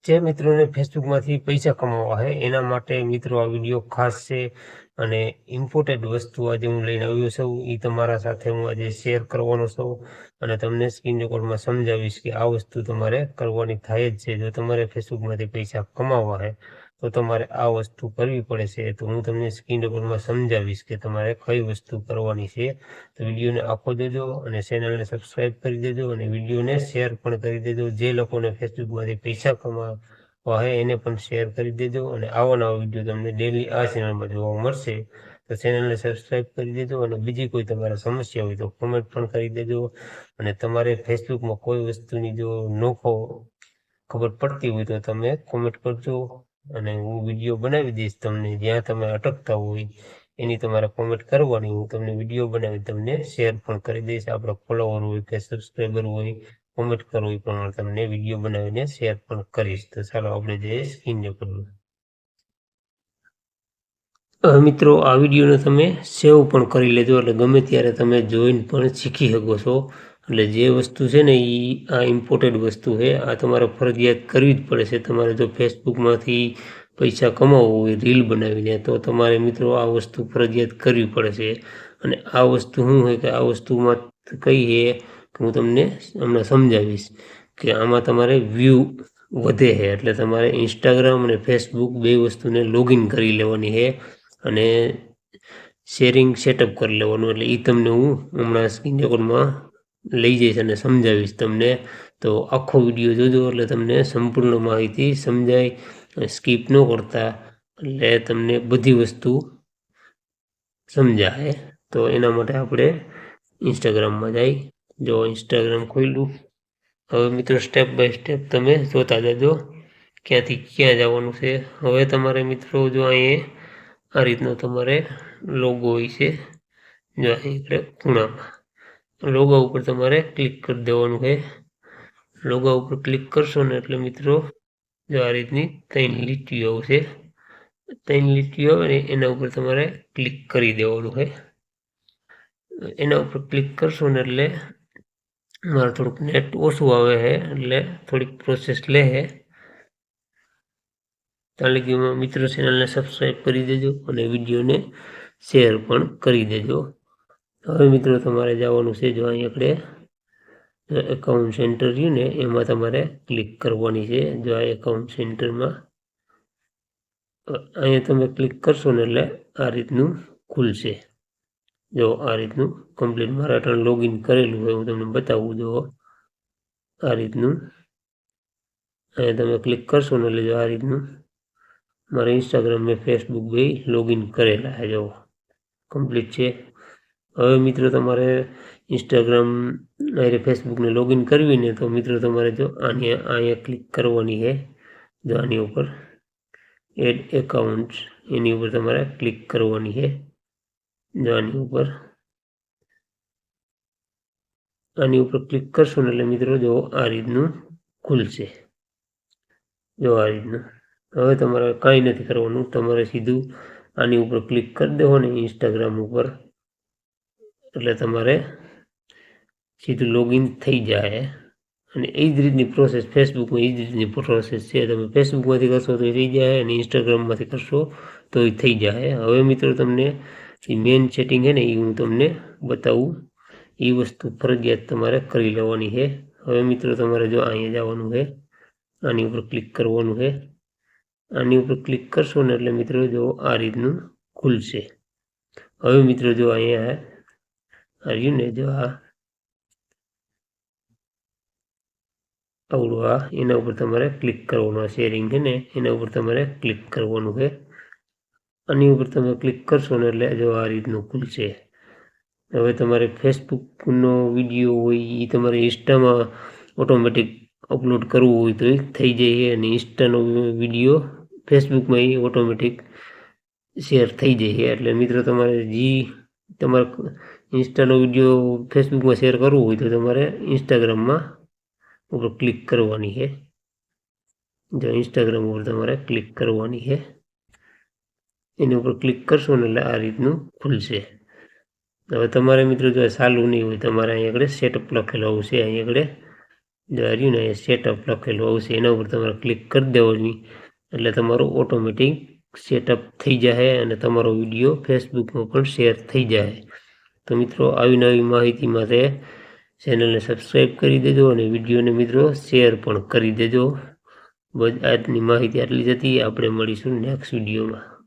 જે મિત્રોને ફેસબુકમાંથી પૈસા કમાવા છે એના માટે મિત્રો આ વિડીયો ખાસ છે અને ઇમ્પોર્ટન્ટ વસ્તુ આજે હું લઈને આવ્યો છું એ તમારા સાથે હું આજે શેર કરવાનો છું અને તમને સ્ક્રીન રેકોર્ડમાં સમજાવીશ કે આ વસ્તુ તમારે કરવાની થાય જ છે. જો તમારે ફેસબુકમાંથી પૈસા કમાવા છે તો તમારે આ વસ્તુ કરવી પડે છે. તો હું તમને સ્ક્રીન રેકોર્ડમાં સમજાવીશ કે તમારે કઈ વસ્તુ કરવાની છે. તો વિડીયોને આખો દેજો અને ચેનલને સબસ્ક્રાઈબ કરી દેજો અને વિડીયોને શેર પણ કરી દેજો. જે લોકોને ફેસબુકમાંથી પૈસા કમાવા છે એને પણ શેર કરી દેજો અને આવો નવો વિડીયો તમને ડેલી આ ચેનલમાં જોવા મળશે. તો ચેનલને સબસ્ક્રાઈબ કરી દેજો અને બીજી કોઈ તમારે સમસ્યા હોય તો કોમેન્ટ પણ કરી દેજો. અને તમારે ફેસબુકમાં કોઈ વસ્તુની જો નોખો ખબર પડતી હોય તો તમે કોમેન્ટ કરજો અને હું વિડીયો બનાવી દઈશ. તમને જ્યાં તમે અટકતા હોય એની તમારે કોમેન્ટ કરવાની, હું તમને વિડીયો બનાવી તમને શેર પણ કરી દઈશ. આપણા ફોલોવર હોય કે સબસ્ક્રાઈબર હોય, કોમેન્ટ કરો એ પ્રમાણે તમને વિડીયો બનાવીને શેર પણ કરીશ. તો ચાલો આપણે જઈએ સ્ક્રીન રેકોર્ડમાં. હવે મિત્રો આ વિડીયોને તમે સેવ પણ કરી લેજો એટલે ગમે ત્યારે તમે જોઈને પણ શીખી શકો છો. એટલે જે વસ્તુ છે ને એ આ ઇમ્પોર્ટન્ટ વસ્તુ છે, આ તમારે ફરજિયાત કરવી જ પડે છે. તમારે જો ફેસબુકમાંથી પૈસા કમાવવું હોય રીલ બનાવીને તો તમારે મિત્રો આ વસ્તુ ફરજિયાત કરવી પડે છે. અને આ વસ્તુ શું હોય કે આ વસ્તુમાં કઈ છે કે હું તમને હમણાં સમજાવીશ કે આમાં તમારે વ્યૂ વધે છે. એટલે તમારે ઇન્સ્ટાગ્રામ અને ફેસબુક બે વસ્તુને લોગિન કરી લેવાની છે અને શેરિંગ સેટઅપ કરી લેવાનું. એટલે એ તમને હું હમણાં સ્ક્રીન રેકોર્ડમાં લઈ જઈશ અને સમજાવીશ તમને. તો આખો વિડીયો જોજો એટલે તમને સંપૂર્ણ માહિતી સમજાય. સ્કીપ ન કરતા એટલે તમને બધી વસ્તુ સમજાય. તો એના માટે આપણે ઇન્સ્ટાગ્રામમાં જઈ. જો ઇન્સ્ટાગ્રામ ખોલ્યું, હવે મિત્રો સ્ટેપ બાય સ્ટેપ તમે જોતા જજો ક્યાંથી ક્યાં જવાનું છે. હવે તમારે મિત્રો જો અહીં આ રીતનો તમારે લોગો હોય છે, જો અહીં આપણે ખૂણામાં લોગો ઉપર તમારે ક્લિક કરી દેવાનું છે. લોગો ઉપર ક્લિક કરશો ને એટલે મિત્રો જો આ રીતની 3 લીટીઓ આવશે. 3 લીટીઓ આવે ને એના ઉપર તમારે ક્લિક કરી દેવાનું છે. એના ઉપર ક્લિક કરશો ને એટલે મારે થોડુંક નેટ ઓછું આવે છે એટલે થોડીક પ્રોસેસ લે છે. તાલીગીમાં મિત્રો ચેનલને સબસ્ક્રાઈબ કરી દેજો અને વિડીયોને શેર પણ કરી દેજો. હવે મિત્રો તમારે જવાનું છે જો અહીં આપણે એકાઉન્ટ સેન્ટર રહ્યું ને એમાં તમારે ક્લિક કરવાની છે. જો આ એકાઉન્ટ સેન્ટરમાં અહીંયા તમે ક્લિક કરશો ને એટલે આ રીતનું ખુલશે. જો આ રીતનું કમ્પ્લીટ મારે અટાણે લોગિન કરેલું હોય હું તમને બતાવું. જો આ રીતનું અહીંયા તમે ક્લિક કરશો ને એટલે જો આ રીતનું મારે ઇન્સ્ટાગ્રામ ને ફેસબુક બે લોગિન કરેલા છે. જો કમ્પ્લીટ છે. હવે મિત્રો તમારે ઇન્સ્ટાગ્રામ અને ફેસબુકને લોગિન કરવી ને તો મિત્રો તમારે જો અહીંયા ક્લિક કરવાની છે. જો આની ઉપર એડ એકાઉન્ટ એની ઉપર તમારે ક્લિક કરવાની છે. જો આની ઉપર ક્લિક કરશો ને એટલે મિત્રો જો આ રીતનું ખુલશે. જો આ રીતનું. હવે તમારે કાંઈ નથી કરવાનું, તમારે સીધું આની ઉપર ક્લિક કરી દેવાનું ઇન્સ્ટાગ્રામ ઉપર એટલે તમારે સીધું લોગિન થઈ જાય. અને એ જ રીતની પ્રોસેસ ફેસબુકમાં એ જ રીતની પ્રોસેસ છે. તમે ફેસબુકમાંથી કરશો તો એ થઈ જાય અને ઇન્સ્ટાગ્રામમાંથી કરશો તો એ થઈ જાય. હવે મિત્રો તમને જે મેન સેટિંગ છે ને એ હું તમને બતાવું. એ વસ્તુ ફરજિયાત તમારે કરી લેવાની છે. હવે મિત્રો તમારે જો અહીંયા જવાનું છે, આની ઉપર ક્લિક કરવાનું છે. આની ઉપર ક્લિક કરશો ને એટલે મિત્રો જો આ રીતનું ખુલશે. હવે મિત્રો જો અહીંયા આવ્યું ને જો આ આવડું આ એના ઉપર તમારે ક્લિક કરવાનું. આ શેરિંગ છે ને એના ઉપર તમારે ક્લિક કરવાનું છે. આની ઉપર તમે ક્લિક કરશો ને એટલે જો આ રીતનું ખુલશે. હવે તમારે ફેસબુકનો વિડીયો હોય એ તમારે ઇન્સ્ટામાં ઓટોમેટિક અપલોડ કરવું હોય તો એ થઈ જાય અને ઇન્સ્ટાનો વિડીયો ફેસબુકમાં એ ઓટોમેટિક શેર થઈ જાય. એટલે મિત્રો તમારે તમારે ઇન્સ્ટાનો વિડીયો ફેસબુકમાં શેર કરવું હોય તો તમારે ઇન્સ્ટાગ્રામમાં ઉપર ક્લિક કરવાની છે. જો ઇન્સ્ટાગ્રામ ઉપર તમારે ક્લિક કરવાની છે. એની ઉપર ક્લિક કરશો ને એટલે આ રીતનું ખુલશે. હવે તમારે મિત્રો જો ચાલુ નહીં હોય તમારે અહીં આગળ સેટઅપ લખેલો આવશે. અહીં આગળ જો રહ્યું ને એ સેટઅપ લખેલું આવશે, એના ઉપર તમારે ક્લિક કરી દેવાની એટલે તમારું ઓટોમેટિક સેટઅપ થઈ જાય અને તમારો વિડીયો ફેસબુકમાં પણ શેર થઈ જાય. તો મિત્રો આવી નવી માહિતી માટે ચેનલને સબસ્ક્રાઈબ કરી દેજો અને વિડીયોને મિત્રો શેર પણ કરી દેજો. બસ આજની માહિતી આટલી જ હતી. આપણે મળીશું નેક્સ્ટ વિડીયોમાં.